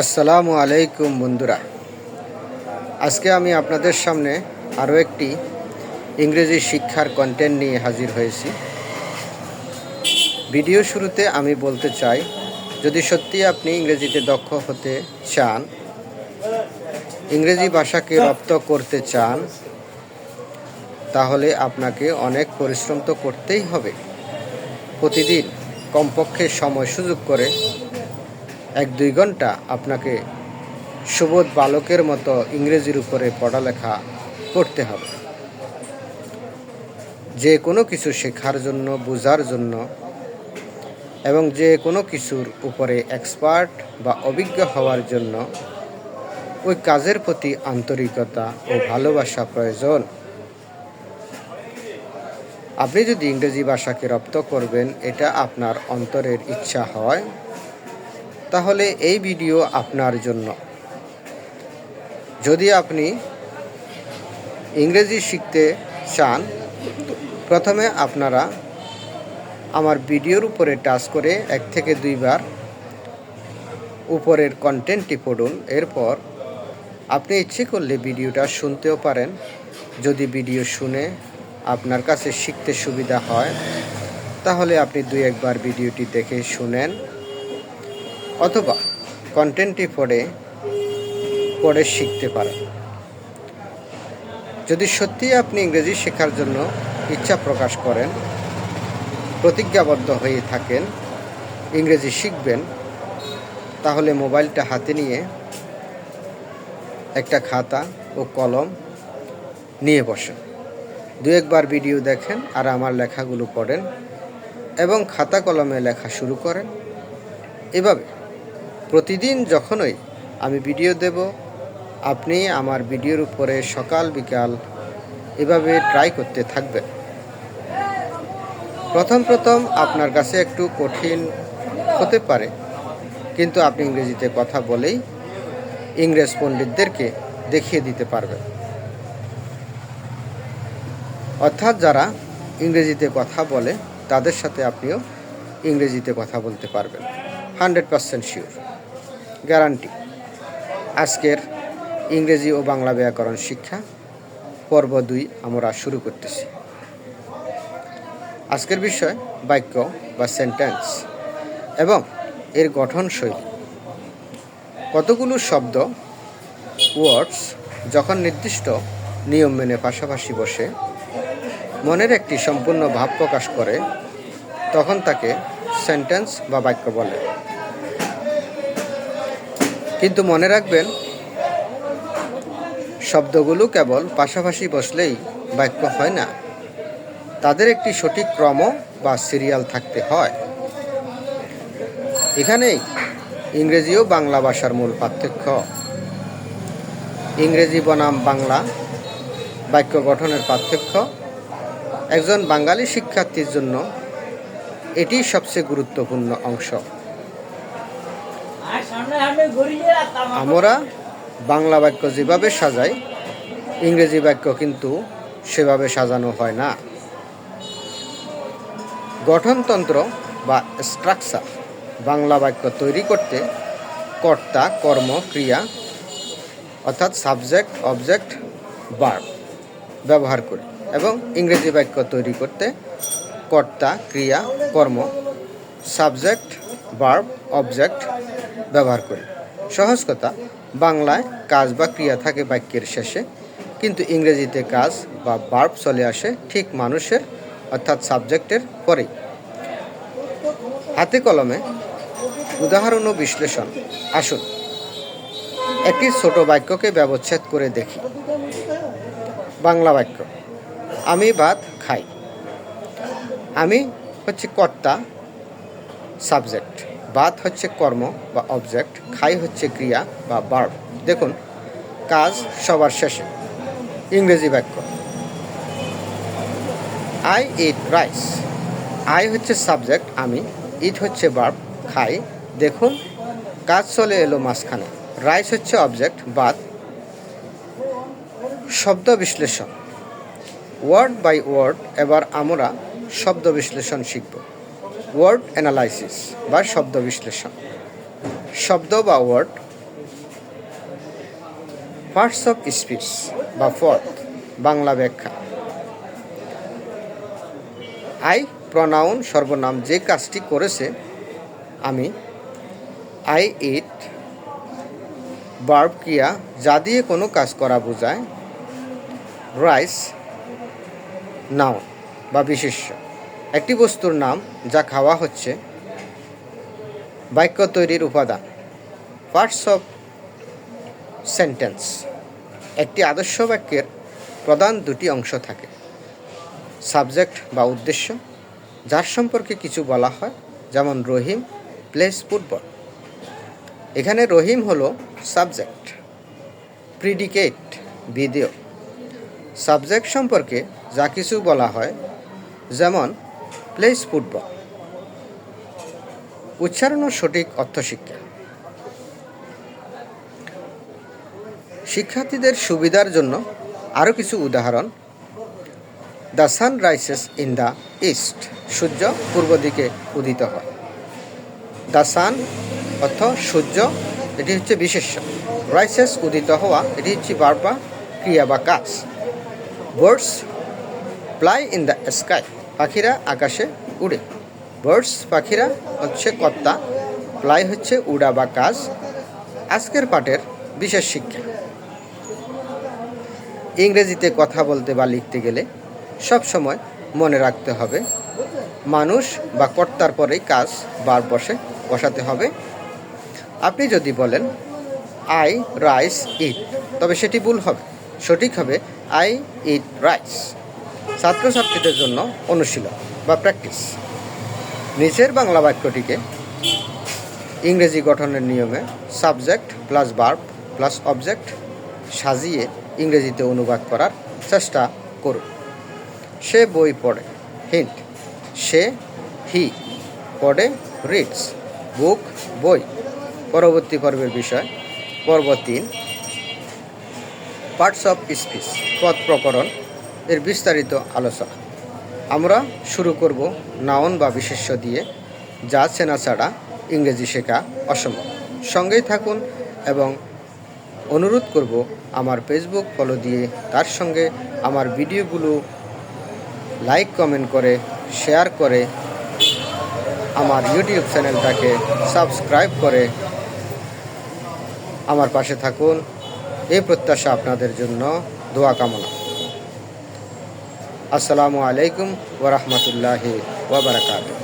আসসালামু আলাইকুম বন্ধুরা, আজকে আমি আপনাদের সামনে আরও একটি ইংরেজি শিক্ষার কন্টেন্ট নিয়ে হাজির হয়েছি। ভিডিও শুরুতে আমি বলতে চাই, যদি সত্যি আপনি ইংরেজিতে দক্ষ হতে চান, ইংরেজি ভাষাকে রপ্ত করতে চান, তাহলে আপনাকে অনেক পরিশ্রম তো করতেই হবে। প্রতিদিন কমপক্ষে সময় সুযোগ করে 1-2 ঘন্টা আপনাকে সুবোধ বালকের মতো ইংরেজির উপরে পড়ালেখা করতে হবে। যে কোনো কিছু শেখার জন্য, বোঝার জন্য এবং যে কোনো কিছুর উপরে এক্সপার্ট বা অভিজ্ঞ হওয়ার জন্য ওই কাজের প্রতি আন্তরিকতা ও ভালোবাসা প্রয়োজন। আপনি যদি ইংরেজি ভাষাকে রপ্ত করবেন, এটা আপনার অন্তরের ইচ্ছা হয়, তাহলে এই ভিডিও আপনার জন্য। যদি আপনি ইংরেজি শিখতে চান, প্রথমে আপনারা আমার ভিডিওর উপরে টাচ করে 1 থেকে 2 বার উপরের কন্টেন্টটি পড়ুন। এরপর আপনি ইচ্ছে করলে ভিডিওটা শুনতেও পারেন। যদি ভিডিও শুনে আপনার কাছে শিখতে সুবিধা হয়, তাহলে আপনি 2-1 বার ভিডিওটি দেখে শুনেন, অথবা কন্টেন্টটি পড়ে শিখতে পারেন। যদি সত্যিই আপনি ইংরেজি শেখার জন্য ইচ্ছা প্রকাশ করেন, প্রতিজ্ঞাবদ্ধ হয়ে থাকেন ইংরেজি শিখবেন, তাহলে মোবাইলটা হাতে নিয়ে একটা খাতা ও কলম নিয়ে বসেন। 2-1 বার ভিডিও দেখেন আর আমার লেখাগুলো পড়েন এবং খাতা কলমে লেখা শুরু করেন। এভাবে প্রতিদিন যখনই আমি ভিডিও দেব, আপনি আমার ভিডিওর উপরে সকাল বিকাল এভাবে ট্রাই করতে থাকবেন। প্রথম আপনার কাছে একটু কঠিন হতে পারে, কিন্তু আপনি ইংরেজিতে কথা বলেই ইংরেজ পণ্ডিতদেরকে দেখিয়ে দিতে পারবেন। অর্থাৎ যারা ইংরেজিতে কথা বলে, তাদের সাথে আপনিও ইংরেজিতে কথা বলতে পারবেন। 100% শিওর, গ্যারান্টি। আজকের ইংরেজি ও বাংলা ব্যাকরণ শিক্ষা পর্ব 2 আমরা শুরু করতেছি। আজকের বিষয় বাক্য বা সেন্টেন্স এবং এর গঠন শৈলী। কতগুলো শব্দ, ওয়ার্ডস যখন নির্দিষ্ট নিয়ম মেনে পাশাপাশি বসে মনের একটি সম্পূর্ণ ভাব প্রকাশ করে, তখন তাকে সেন্টেন্স বা বাক্য বলে। কিন্তু মনে রাখবেন, শব্দগুলো কেবল পাশাপাশি বসলেই বাক্য হয় না, তাদের একটি সঠিক ক্রম বা সিরিয়াল থাকতে হয়। এখানেই ইংরেজি ও বাংলা ভাষার মূল পার্থক্য। ইংরেজি বনাম বাংলা বাক্য গঠনের পার্থক্য। একজন বাঙালি শিক্ষার্থীর জন্য এটি সবচেয়ে গুরুত্বপূর্ণ অংশ। আমরা বাংলা বাক্য যেভাবে সাজাই, ইংরেজি বাক্য কিন্তু সেভাবে সাজানো হয় না। গঠনতন্ত্র বা স্ট্রাকচার। বাংলা বাক্য তৈরি করতে কর্তা, কর্ম, ক্রিয়া অর্থাৎ সাবজেক্ট, অবজেক্ট, ভার্ব ব্যবহার করি, এবং ইংরেজি বাক্য তৈরি করতে কর্তা, ক্রিয়া, কর্ম, সাবজেক্ট, ভার্ব, অবজেক্ট ব্যবহার করি। সহজ কথা, বাংলায় কাজ বা ক্রিয়া থাকে বাক্যের শেষে, কিন্তু ইংরেজিতে কাজ বা ভার্ব চলে আসে ঠিক মানুষের অর্থাৎ সাবজেক্টের পরেই। হাতে কলমে উদাহরণ ও বিশ্লেষণ। আসুন একটি ছোট বাক্যকে ব্যবচ্ছেদ করে দেখি। বাংলা বাক্য: আমি ভাত খাই। আমি হচ্ছে কর্তা, সাবজেক্ট, ভাত হচ্ছে কর্ম বা অবজেক্ট, খাই হচ্ছে ক্রিয়া বা ভার্ব। দেখুন, কাজ সবার শেষে। ইংরেজি বাক্য: আই ইট রাইস। আই হচ্ছে সাবজেক্ট, আমি, ইট হচ্ছে ভার্ব, খাই। দেখুন, কাজ চলে এলো মাঝখানে। রাইস হচ্ছে অবজেক্ট, ভাত। শব্দ বিশ্লেষণ, ওয়ার্ড বাই ওয়ার্ড। এবার আমরা শব্দ বিশ্লেষণ শিখব। ওয়ার্ড অ্যানালাইসিস বা শব্দ বিশ্লেষণ। শব্দ বা ওয়ার্ড পার্টস অফ স্পিচ বা পদ বাংলা ব্যাখ্যা। আই প্রনাউন সর্বনাম যে কাজটি করেছে আমি। আই ইট ভার্ব ক্রিয়া যা দিয়ে কোনো কাজ করা বোঝায়। রাইস নাউন বা বিশেষ্য একটি বস্তুর নাম যা খাওয়া হচ্ছে। বাক্য তৈরির উপাদান পার্টস অফ সেন্টেন্স একটি আদর্শ বাক্যের প্রধান দুটি অংশ থাকে। সাবজেক্ট বা উদ্দেশ্য যার সম্পর্কে কিছু বলা হয়, যেমন রহিম প্লেস ফুটবল। এখানে রহিম হলো সাবজেক্ট। প্রিডিকেট বিধেয় সাবজেক্ট সম্পর্কে যা কিছু বলা হয়, যেমন প্লেস ফুটবল। উচ্চারণ ও সঠিক অর্থ শিক্ষা শিক্ষার্থীদের সুবিধার জন্য আরও কিছু উদাহরণ। The sun rises in the east সূর্য পূর্ব দিকে উদিত হয়। দ্য সান অর্থ সূর্য, এটি হচ্ছে বিশেষ্য। রাইসেস উদিত হওয়া, এটি হচ্ছে ভার্ব বা ক্রিয়া বা কাজ। Birds fly in the sky পাখিরা আকাশে উড়ে। বার্ডস পাখিরা হচ্ছে কর্তা, ফ্লাই হচ্ছে উড়া বা কাজ। আজকের পাঠের বিশেষ শিক্ষা, ইংরেজিতে কথা বলতে বা লিখতে গেলে সব সময় মনে রাখতে হবে মানুষ বা কর্তার পরেই কাজ ভার্ব বসাতে হবে। আপনি যদি বলেন আই রাইস ইট, তবে সেটি ভুল হবে। সঠিক হবে আই ইট রাইস। ছাত্রছাত্রীদের জন্য অনুশীলন বা প্র্যাকটিস। নিচের বাংলা বাক্যটিকে ইংরেজি গঠনের নিয়মে subject plus verb plus object সাজিয়ে ইংরেজিতে অনুবাদ করার চেষ্টা করুন। সে বই পড়ে। হিন্ট, সে হি পড়ে রিডস বুক বই। পরবর্তী পর্বের বিষয় পর্ব 3 পার্টস অফ স্পিচ পদ প্রকরণ এর বিস্তারিত আলোচনা। আমরা শুরু করব নাউন বা বিশেষ্য দিয়ে, যা চেনা ছাড়া ইংরেজি শেখা অসম্ভব। সঙ্গেই থাকুন এবং অনুরোধ করব আমার ফেসবুক ফলো দিয়ে তার সঙ্গে আমার ভিডিওগুলো লাইক কমেন্ট করে শেয়ার করে আমার ইউটিউব চ্যানেলটাকে সাবস্ক্রাইব করে আমার পাশে থাকুন। এই প্রত্যাশা আপনাদের জন্য, দোয়া কামনা। আসসালামু আলাইকুম ওয়া রাহমাতুল্লাহি ওয়া বারাকাতুহু।